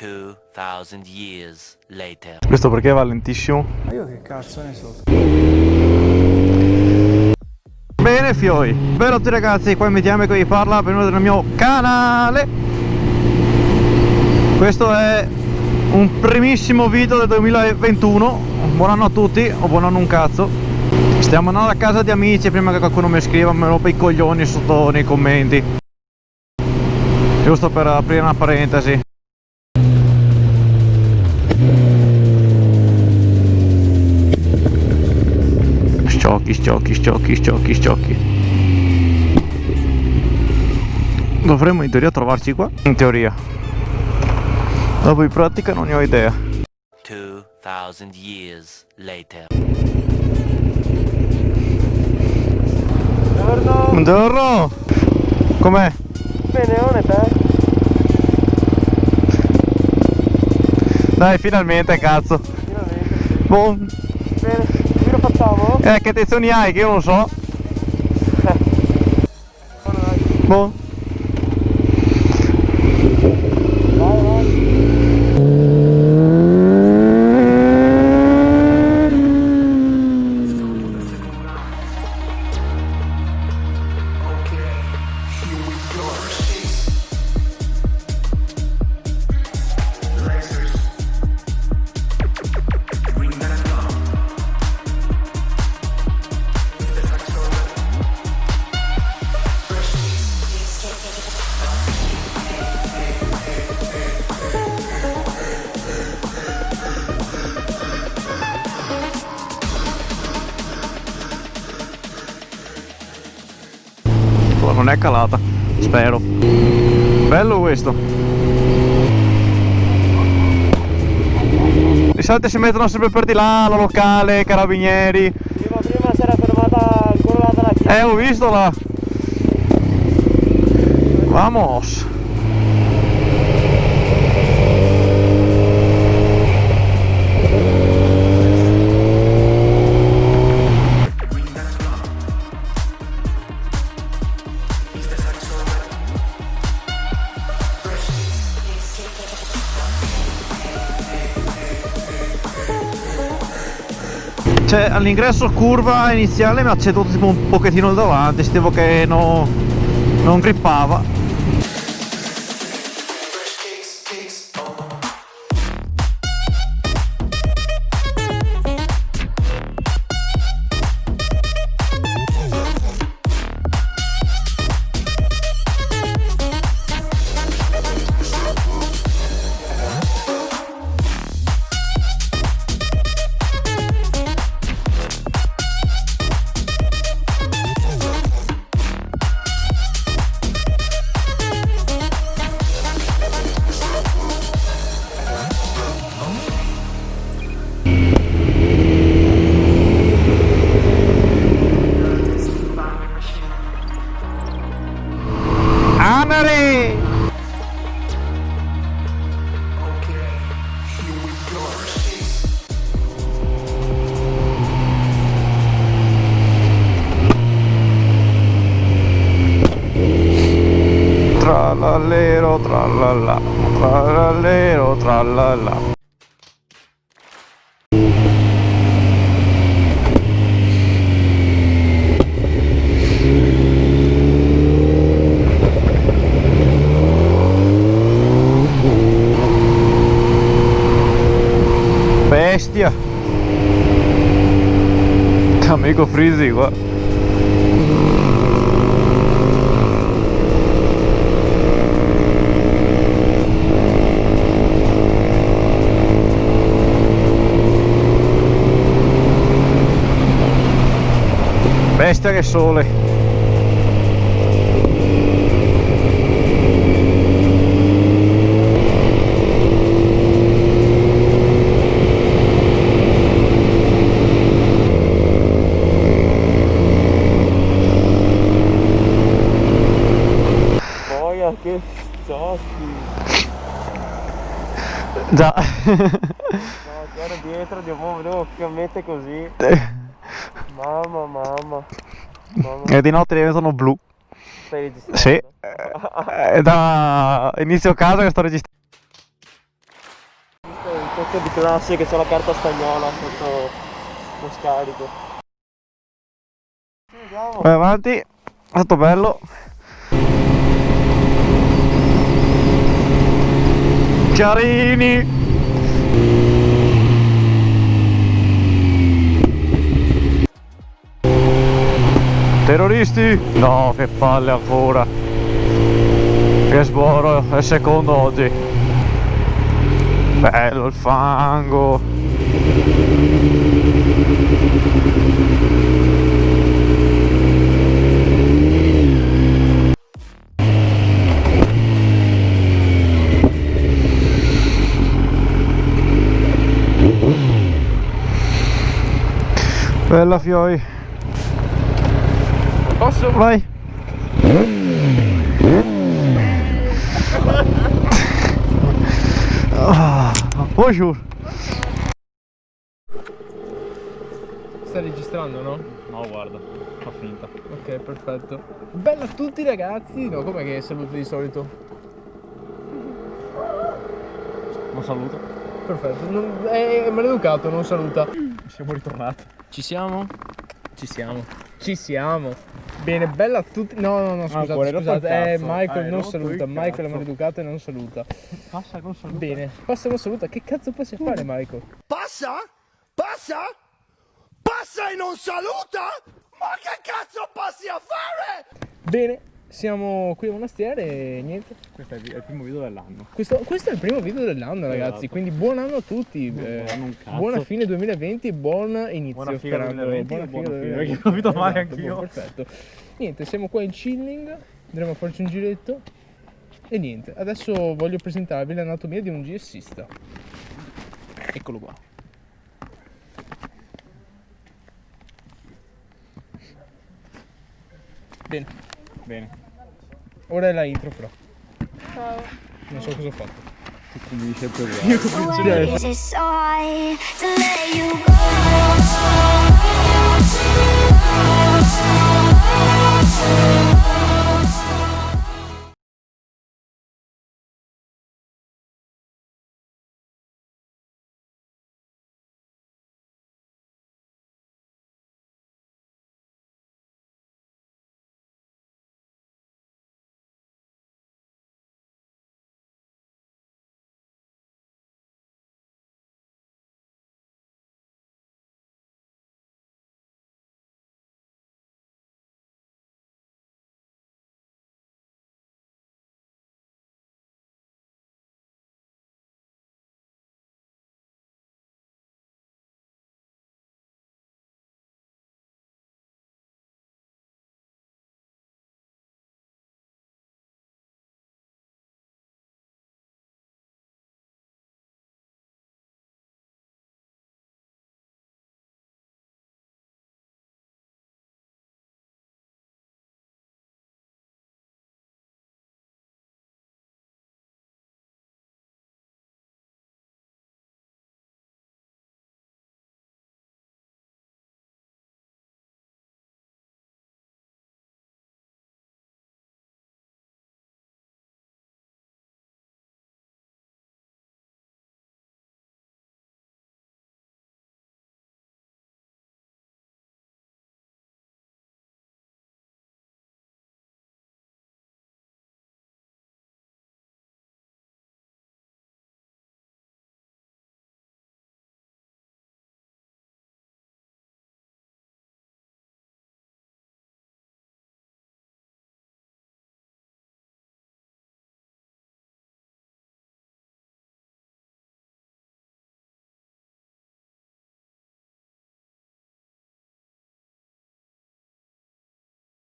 2000 years later. Questo perché va lentissimo? Ma io che cazzo ne so. Bene fioi, bello a tutti ragazzi, qua mi chiamo che vi parla, benvenuti nel mio canale. Questo è un primissimo video del 2021. Buon anno a tutti, o buon anno un cazzo. Stiamo andando a casa di amici prima che qualcuno mi scriva, me lo rompe i coglioni sotto nei commenti. Giusto per aprire una parentesi. Sciocchi. Dovremmo in teoria trovarci qua. In teoria. Dopo in pratica non ne ho idea. 2000 years later. Buongiorno. Buongiorno! Com'è? Bene, te? Dai, finalmente cazzo! Finalmente, sì. Buon. Bene, qui lo facciamo? Che intenzioni hai che io non so? Buon. Non è calata, spero. Bello questo. Di solito si mettono sempre per di là, la locale, i carabinieri. Sì, ma prima si era fermata ancora là dalla chiesa. Ho visto là. Vamos. Cioè, all'ingresso curva iniziale mi ha ceduto tipo un pochettino il davanti, sentivo che non grippava. Anare! Trallallero, trallalla, trallallero, trallalla. Bestia! Amico Freezy qua. Bestia che sole. Che sciocchi. Già. No, c'era dietro, vedevo che mette così. Mamma. E di notte diventano blu. Stai registrando? Sì. È da inizio casa che sto registrando. fatto di classe che c'è la carta stagnola sotto lo scarico. Andiamo. Vai avanti, è stato bello. Carini! Terroristi? No, che palle ancora. Che sboro, è il secondo oggi. Bello il fango. Bella Fioi. Posso? Vai. Bonjour. Stai registrando, no? No, guarda, fa finta. Ok, perfetto. Bella a tutti ragazzi. No, com'è che saluti di solito? Non saluto. Perfetto, è maleducato, non saluta. Siamo ritornati. Ci siamo? Ci siamo. Ci siamo. Bene, bella a tutti. No, scusate, cuore, scusate. rotto il cazzo. Michael non rotto il saluta. Michael è cazzo. maleducato e non saluta. Passa con saluto. Bene, passa non saluta. Che cazzo passi a fare, Michael? Passa? Passa? Passa e non saluta? Ma che cazzo passi a fare? Bene, siamo qui a Monastiere e niente. Questo è il primo video dell'anno. Questo è il primo video dell'anno, ragazzi. Esatto. Quindi buon anno a tutti. Buon anno un cazzo. Buona fine 2020 e buon inizio. Buona figa sperando. 2020 Buona e buona figa fine, 2020. perché ho capito male Esatto, anch'io. Perfetto. Niente, siamo qua in chilling. Andremo a farci un giretto. E niente, adesso voglio presentarvi l'anatomia di un GSista. Eccolo qua. Bene, Bene. ora è la intro però. Non so cosa ho fatto. Tu cominci sempre uguale. Is it so hard to let you go?